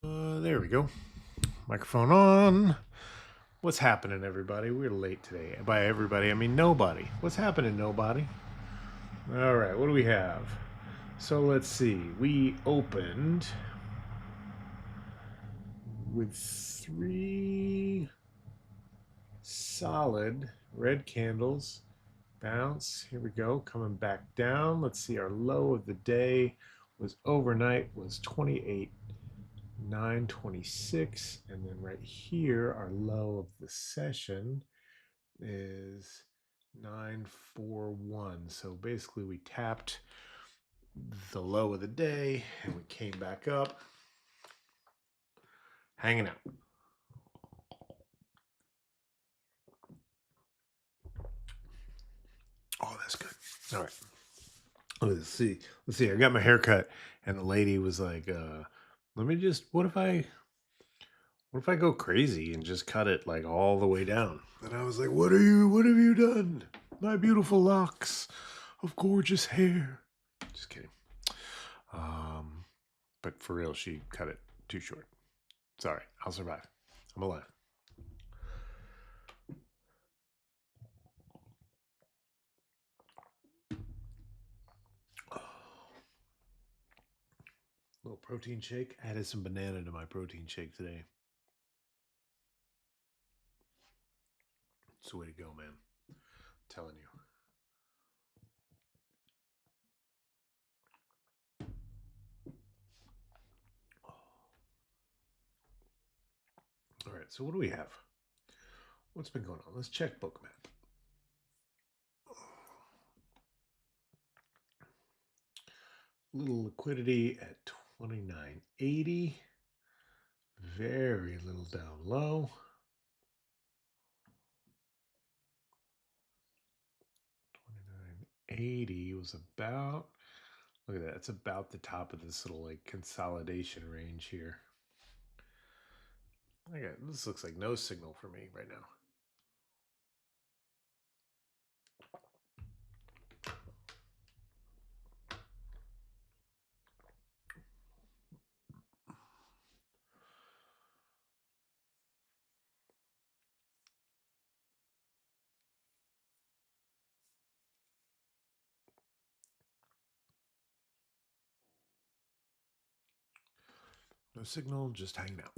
There we go. Microphone on. What's happening, everybody? We're late today. By everybody, I mean nobody. What's happening, nobody? All right, what do we have? So let's see. We opened with 3 solid red candles. Bounce. Here we go. Coming back down. Let's see. Our low of the day was overnight was 28 926, and then right here our low of the session is 941. So basically we tapped the low of the day and we came back up, hanging out. Oh, that's good. All right, let's see, I got my hair cut and the lady was like, let me just, what if I go crazy and just cut it like all the way down? And I was like, what have you done? My beautiful locks of gorgeous hair. Just kidding. Um, but for real, she cut it too short. Sorry, I'll survive. I'm alive. Little protein shake. I added some banana to my protein shake today. It's the way to go, man. I'm telling you. All right, so what do we have? What's been going on? Let's check Bookmap. Little liquidity at 29.80. Very little down low. 29.80 was about, look at that, it's about the top of this little like consolidation range here. Okay, this looks like no signal for me right now. No signal, just hanging out.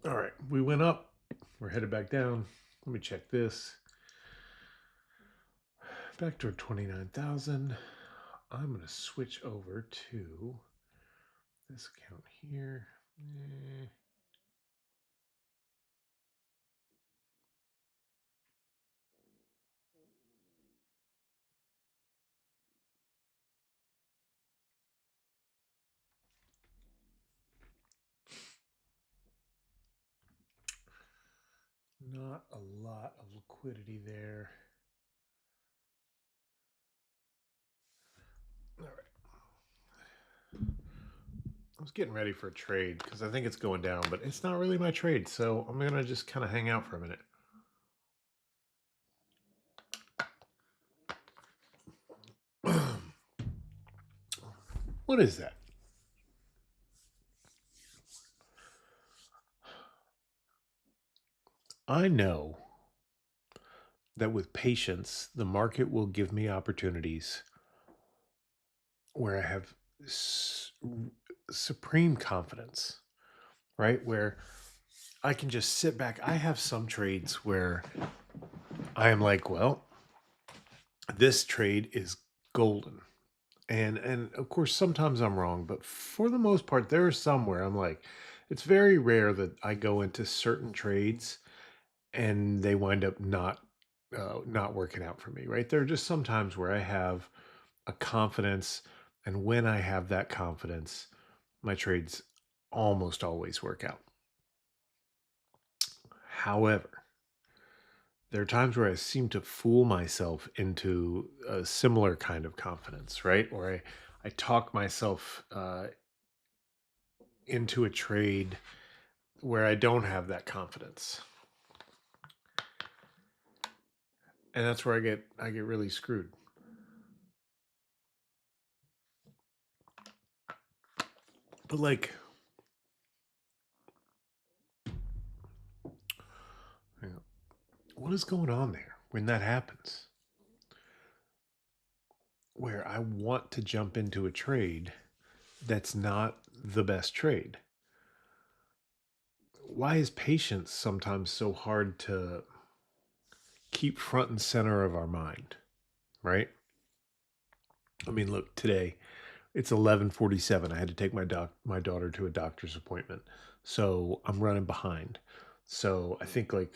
All right, we went up. We're headed back down. Let me check this. Back toward 29,000. I'm going to switch over to this account here. Not a lot of liquidity there. All right. I was getting ready for a trade because I think it's going down, but it's not really my trade. So I'm going to just kind of hang out for a minute. What is that? I know that with patience, the market will give me opportunities where I have supreme confidence, right? Where I can just sit back. I have some trades where I am like, well, this trade is golden. And of course sometimes I'm wrong, but for the most part there are some where I'm like, it's very rare that I go into certain trades and they wind up not working out for me, right? There are just some times where I have a confidence, and when I have that confidence, my trades almost always work out. However, there are times where I seem to fool myself into a similar kind of confidence, right? Or I talk myself into a trade where I don't have that confidence. And that's where I get really screwed. But like, you know, what is going on there when that happens? Where I want to jump into a trade that's not the best trade. Why is patience sometimes so hard to keep front and center of our mind, right? I mean, look, today it's 11:47. I had to take my daughter to a doctor's appointment. So, I'm running behind. So, I think like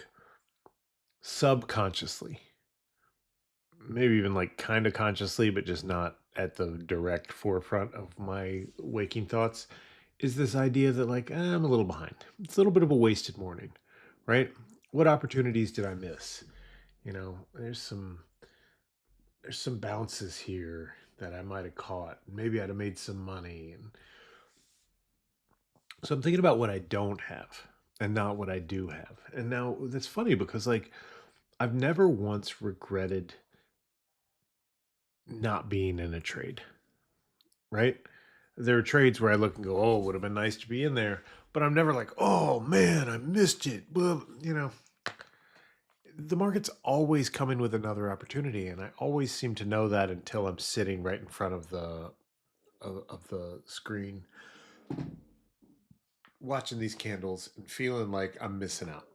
subconsciously, maybe even like kind of consciously, but just not at the direct forefront of my waking thoughts, is this idea that like I'm a little behind. It's a little bit of a wasted morning, right? What opportunities did I miss? You know, there's some bounces here that I might have caught. Maybe I'd have made some money. And so I'm thinking about what I don't have and not what I do have. And now that's funny because like I've never once regretted not being in a trade, right? There are trades where I look and go, "Oh, would have been nice to be in there," but I'm never like, "Oh man, I missed it." Well, you know, the market's always coming with another opportunity, and I always seem to know that until I'm sitting right in front of the screen, watching these candles and feeling like I'm missing out.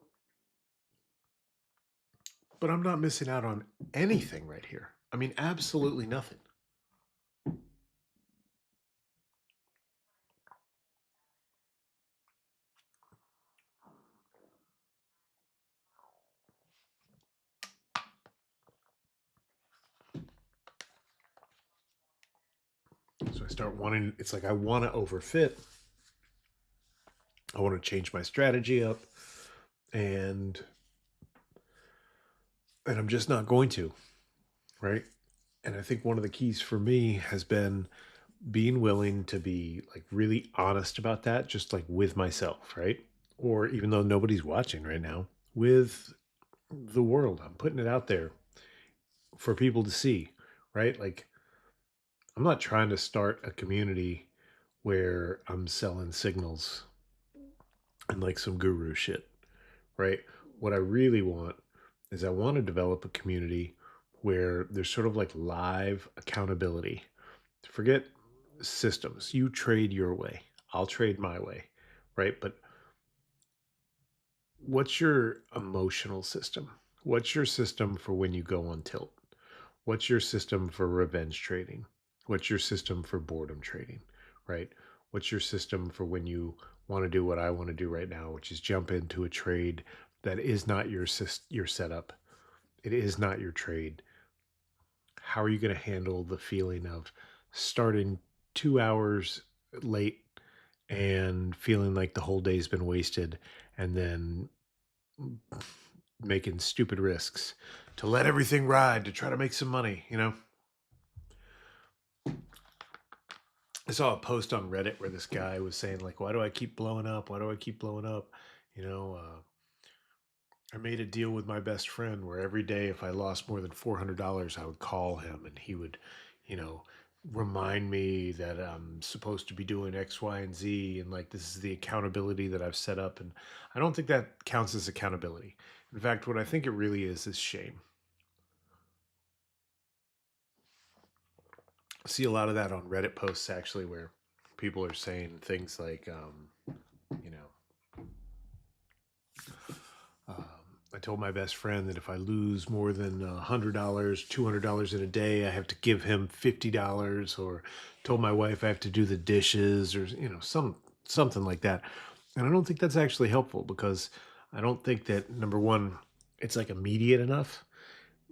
But I'm not missing out on anything right here. I mean, absolutely nothing. So I start wanting, it's like I want to overfit. I want to change my strategy up, and I'm just not going to, right? And I think one of the keys for me has been being willing to be like really honest about that, just like with myself, right? Or even though nobody's watching right now, with the world. I'm putting it out there for people to see, right? Like, I'm not trying to start a community where I'm selling signals and like some guru shit, right? What I really want is I want to develop a community where there's sort of like live accountability. Forget systems. You trade your way, I'll trade my way, right? But what's your emotional system? What's your system for when you go on tilt? What's your system for revenge trading? What's your system for boredom trading? Right? What's your system for when you want to do what I want to do right now, which is jump into a trade that is not your setup. It is not your trade. How are you going to handle the feeling of starting 2 hours late and feeling like the whole day's been wasted, and then making stupid risks to let everything ride to try to make some money, you know? I saw a post on Reddit where this guy was saying, like, why do I keep blowing up? Why do I keep blowing up? You know, I made a deal with my best friend where every day if I lost more than $400, I would call him and he would, you know, remind me that I'm supposed to be doing X, Y, and Z. And like, this is the accountability that I've set up. And I don't think that counts as accountability. In fact, what I think it really is shame. I see a lot of that on Reddit posts actually, where people are saying things like, you know, um, I told my best friend that if I lose more than $100, $200 in a day, I have to give him $50. Or told my wife I have to do the dishes, or something like that. And I don't think that's actually helpful, because I don't think that, number one, it's like immediate enough.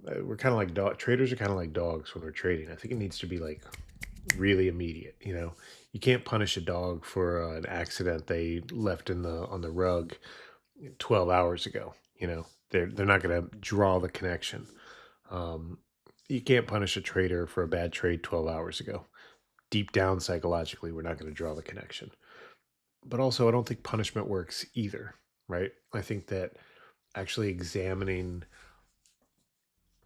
We're kind of like traders are kind of like dogs when we're trading. I think it needs to be like really immediate. You can't punish a dog for an accident they left in the on the rug 12 hours ago. They're not going to draw the connection. um, you can't punish a trader for a bad trade 12 hours ago. Deep down psychologically, we're not going to draw the connection. But also, I don't think punishment works either, right? I think that actually examining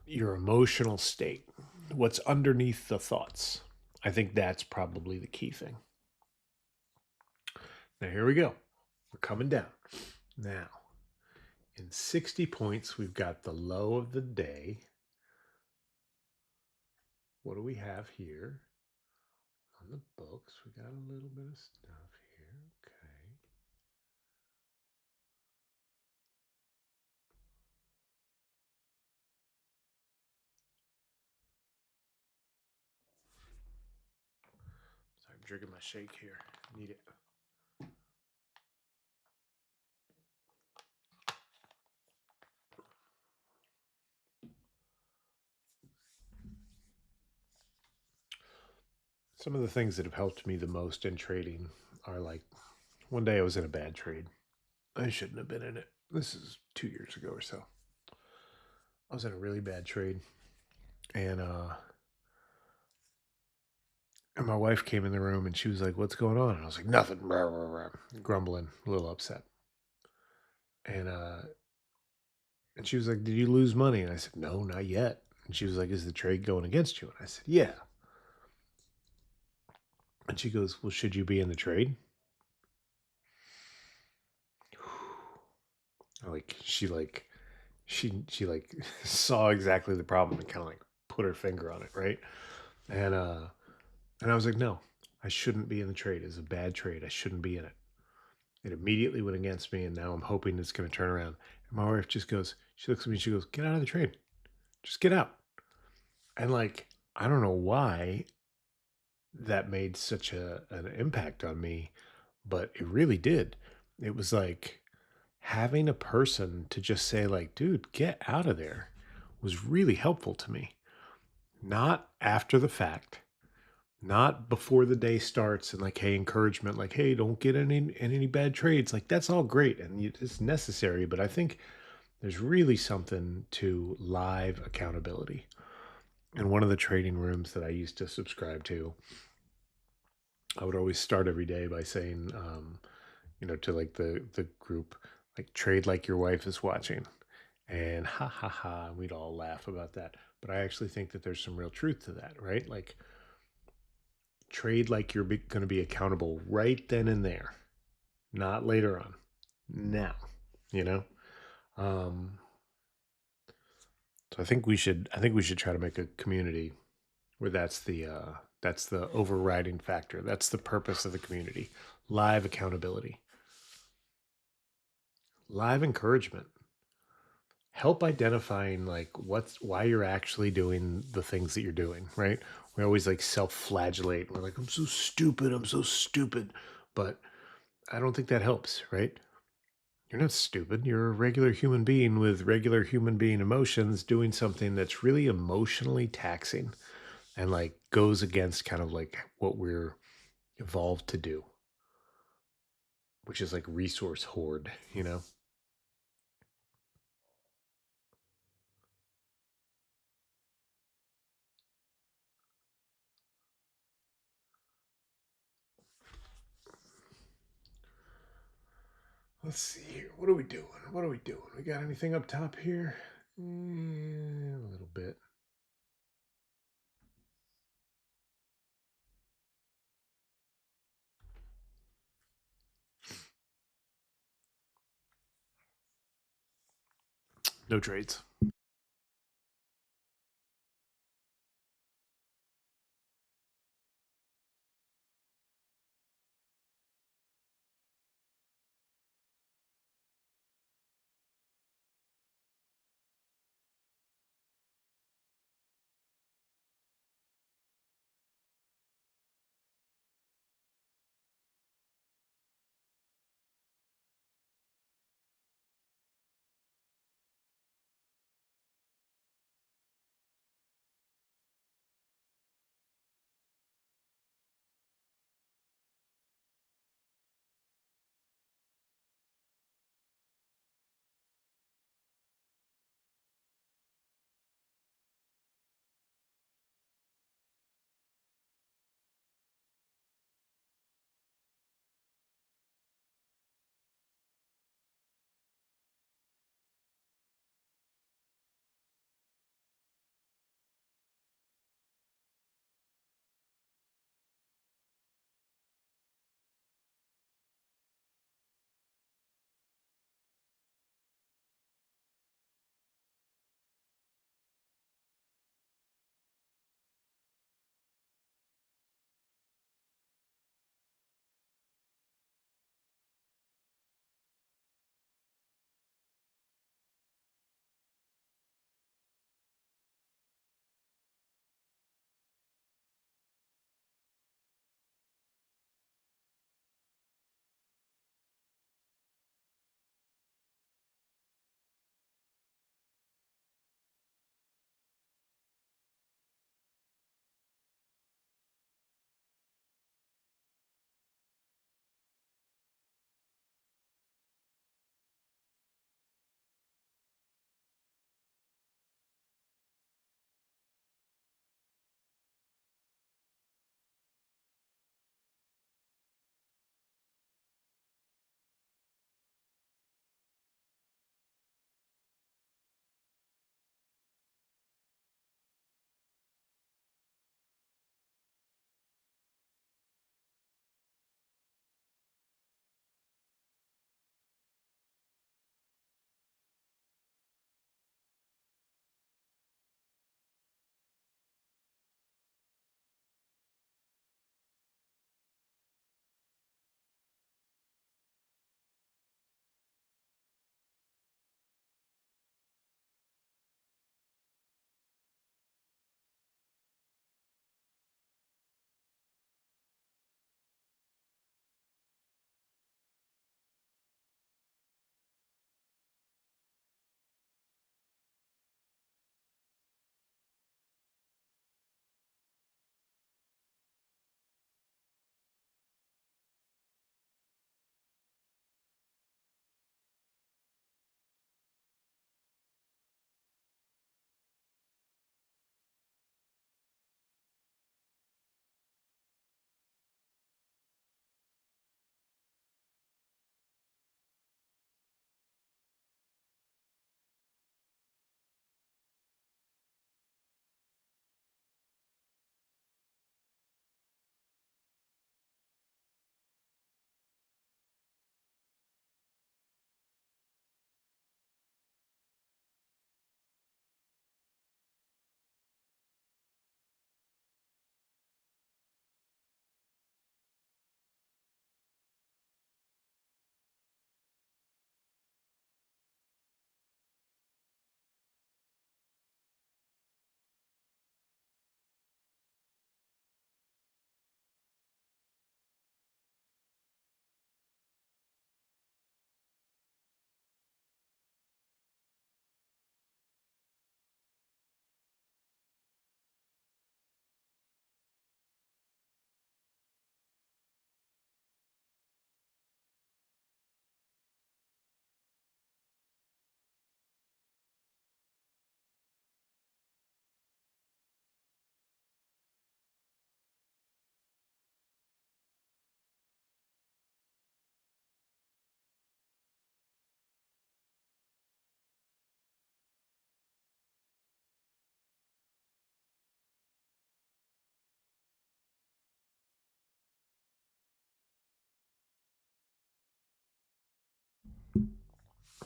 your emotional state, what's underneath the thoughts, I think that's probably the key thing. Now, here we go. We're coming down. Now, in 60 points, we've got the low of the day. What do we have here? On the books, we got a little bit of stuff here. Okay. Sorry, I'm drinking my shake here. Need it. Some of the things that have helped me the most in trading are like, one day I was in a bad trade. I shouldn't have been in it. This is 2 years ago or so. I was in a really bad trade, and my wife came in the room and she was like, "What's going on?" And I was like, "Nothing," rah, rah, rah, grumbling, a little upset. And and she was like, "Did you lose money?" And I said, "No, not yet." And she was like, "Is the trade going against you?" And I said, "Yeah." And she goes, "Well, should you be in the trade?" Like she like saw exactly the problem and kind of like put her finger on it, right? And I was like, "No, I shouldn't be in the trade. It's a bad trade. I shouldn't be in it." It immediately went against me, and now I'm hoping it's going to turn around. And my wife just goes, she looks at me, she goes, "Get out of the trade. Just get out." And like, I don't know why that made such an impact on me, but it really did. It was like having a person to just say, like, "Dude, get out of there," was really helpful to me. Not after the fact, not before the day starts, and like, hey, encouragement, like, "Hey, don't get any bad trades." Like, that's all great and it's necessary, but I think there's really something to live accountability. In one of the trading rooms that I used to subscribe to, I would always start every day by saying, to like the group, like, "Trade like your wife is watching." And ha ha ha, and we'd all laugh about that. But I actually think that there's some real truth to that, right? Like, trade like you're going to be accountable right then and there, not later on. Now, you know. Um, so I think we should try to make a community where that's the overriding factor. That's the purpose of the community. Live accountability. live encouragement. Help identifying like why you're actually doing the things that you're doing, right? We always like self-flagellate. We're like, I'm so stupid, I'm so stupid. But I don't think that helps, right? You're not stupid. You're a regular human being with regular human being emotions doing something that's really emotionally taxing and like goes against kind of like what we're evolved to do, which is like resource hoard, you know? Let's see here. What are we doing? What are we doing? We got anything up top here? A little bit. No trades.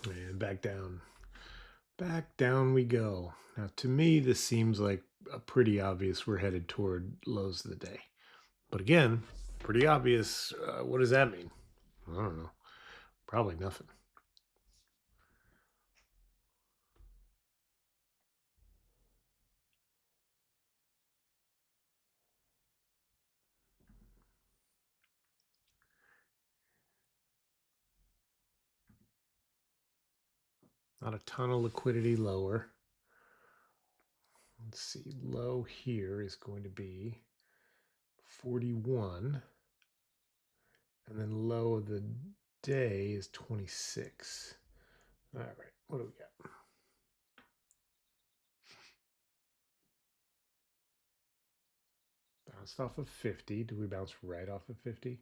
And back down. Back down we go. Now, to me, this seems like a pretty obvious we're headed toward lows of the day. But again, pretty obvious. What does that mean? I don't know. Probably nothing. Not a ton of liquidity lower. Let's see, low here is going to be 41. And then low of the day is 26. All right, what do we got? Bounced off of 50. Do we bounce right off of 50?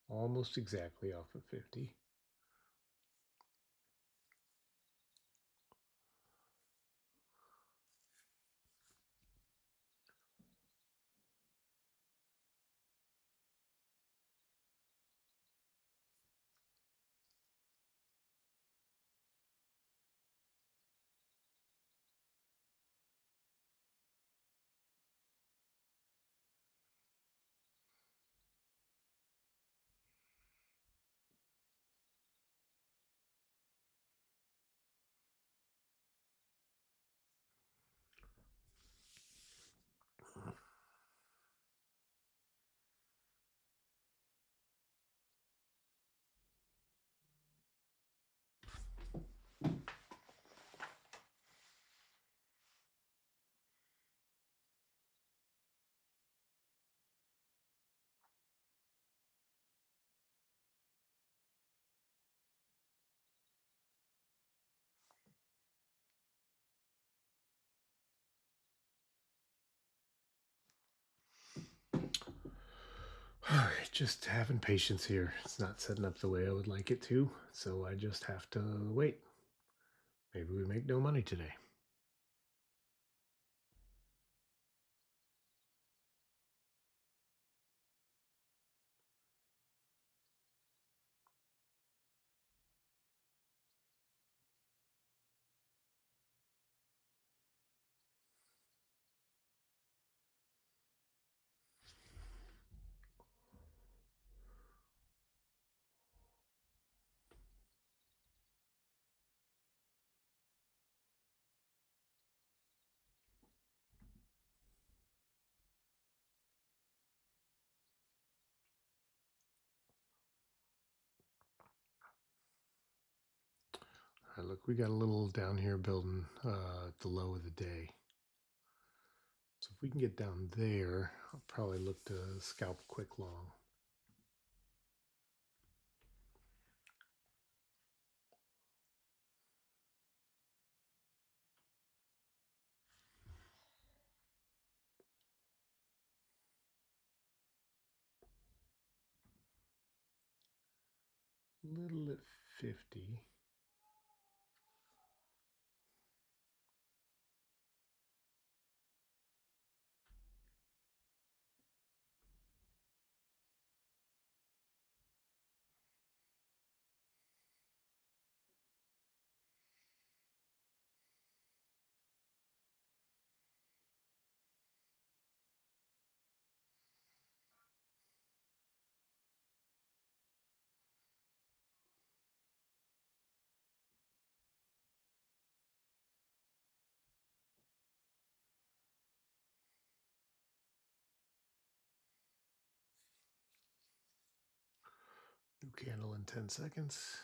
Almost exactly off of 50. All right, just having patience here. It's not setting up the way I would like it to, so I just have to wait. Maybe we make no money today. All right, look, we got a little down here building at the low of the day. So if we can get down there, I'll probably look to scalp quick long. Little at 50. New candle in 10 seconds.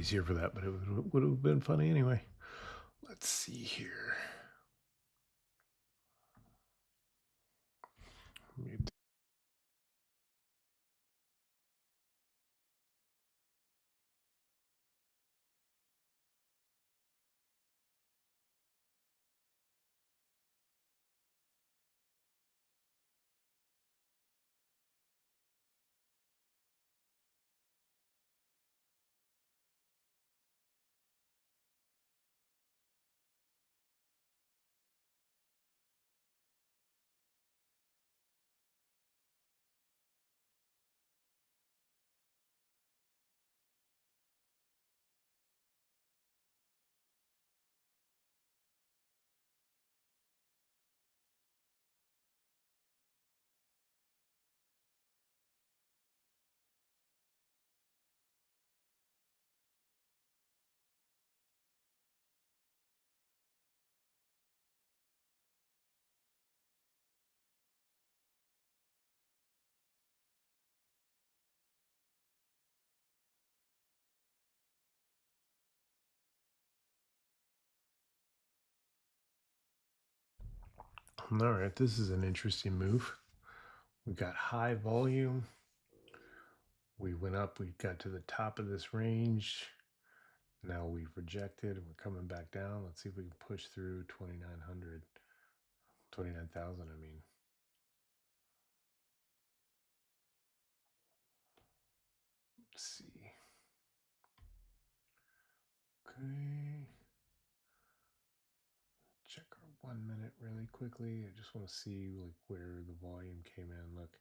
Nobody's here for that, but it would have been funny anyway. Let's see here. All right, this is an interesting move. We got high volume. We went up, we got to the top of this range. Now we've rejected and we're coming back down. Let's see if we can push through 2,900, 29,000, I mean. Let's see. Okay. Check our 1 minute really quickly. I just want to see like where the volume came in. Look,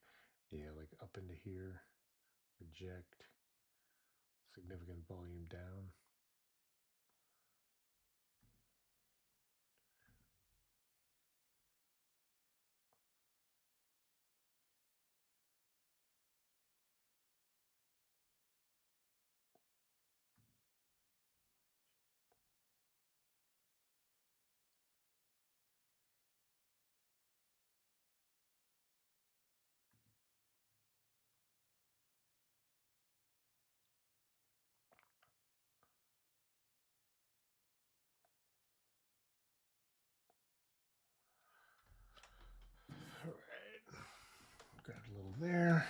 yeah, like up into here, reject, significant volume down. All right, got a little there.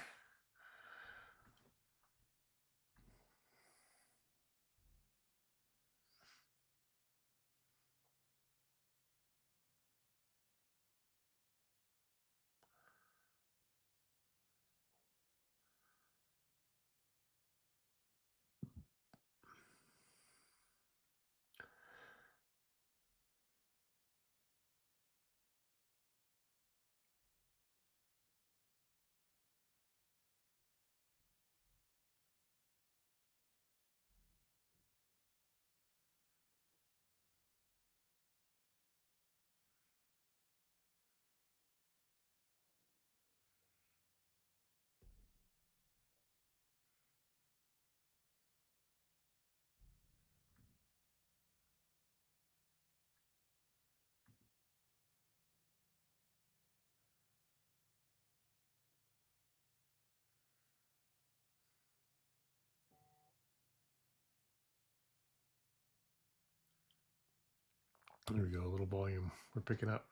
There we go, a little volume. We're picking up.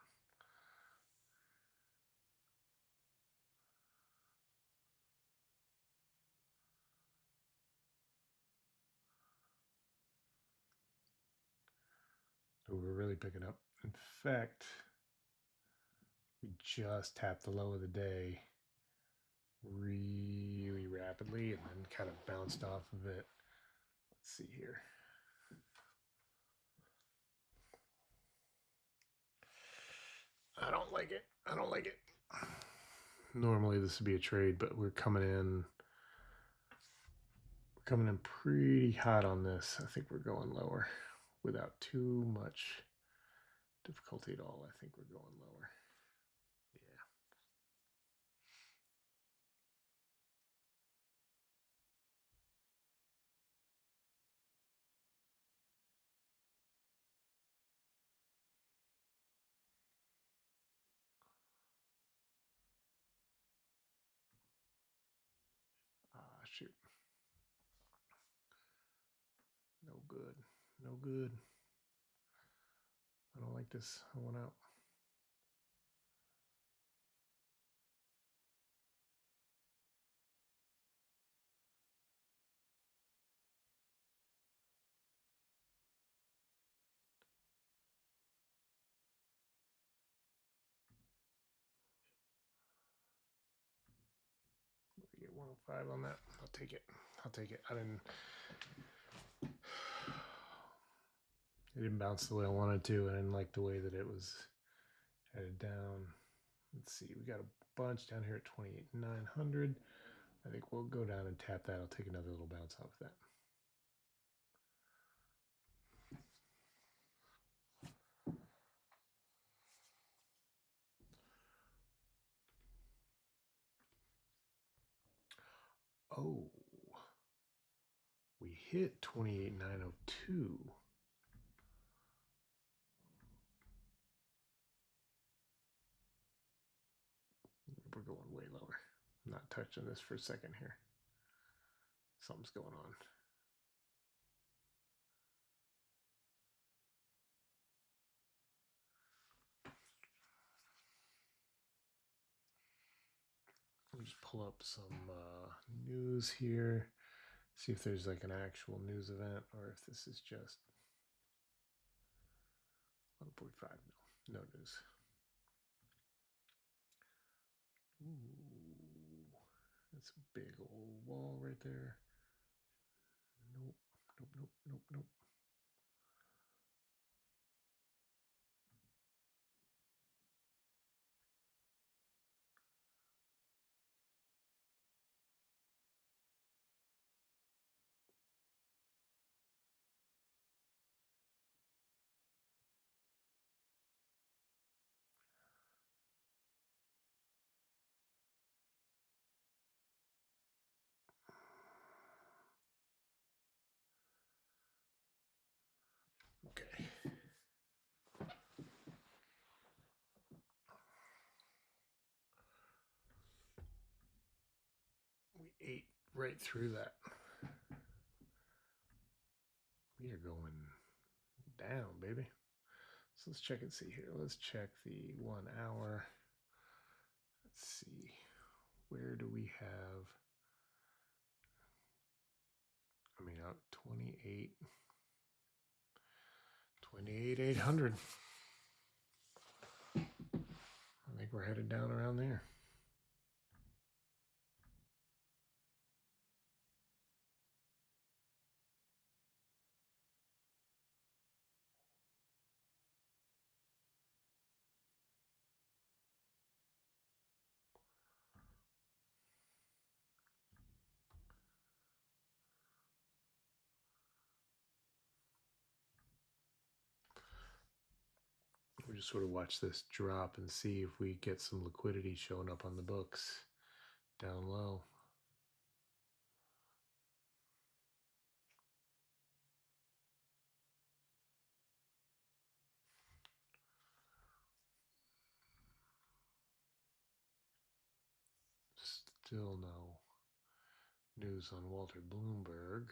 Oh, we're really picking up. In fact, we just tapped the low of the day really rapidly and then kind of bounced off of it. Let's see here. I don't like it. I don't like it. Normally this would be a trade, but we're coming in pretty hot on this. I think we're going lower without too much difficulty at all. I think we're going lower. Yeah. Shoot. good. No good. I don't like this. I want out. I get 105 on that. I'll take it. I'll take it. It didn't bounce the way I wanted to. I didn't like the way that it was headed down. Let's see. We got a bunch down here at 28,900. I think we'll go down and tap that. I'll take another little bounce off that. Oh, we hit 28,902. We're going way lower. I'm not touching this for a second here. Something's going on. Let me just pull up some news here. See if there's like an actual news event or if this is just 145. No news. Ooh, that's a big old wall right there. Nope, nope, nope, nope, nope. Okay. We ate right through that. We are going down, baby. So let's check and see here. Let's check the 1 hour. Let's see. Where do we have? I mean, 28,800. I think we're headed down around there. We just sort of watch this drop and see if we get some liquidity showing up on the books down low. Still no news on Walter Bloomberg.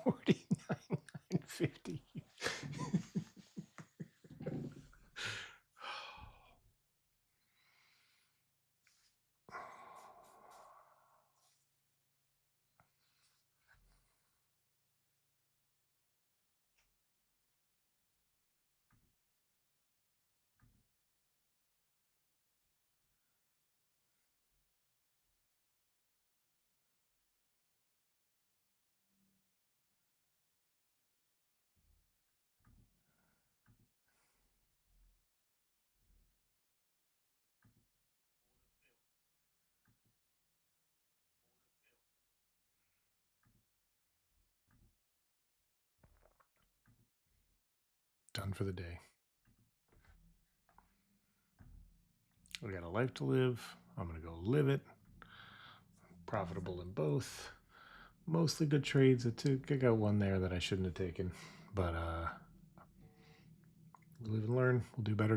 49,950. Done for the day. I got a life to live. I'm going to go live it. Profitable in both. Mostly good trades. I got one there that I shouldn't have taken. But live and learn. We'll do better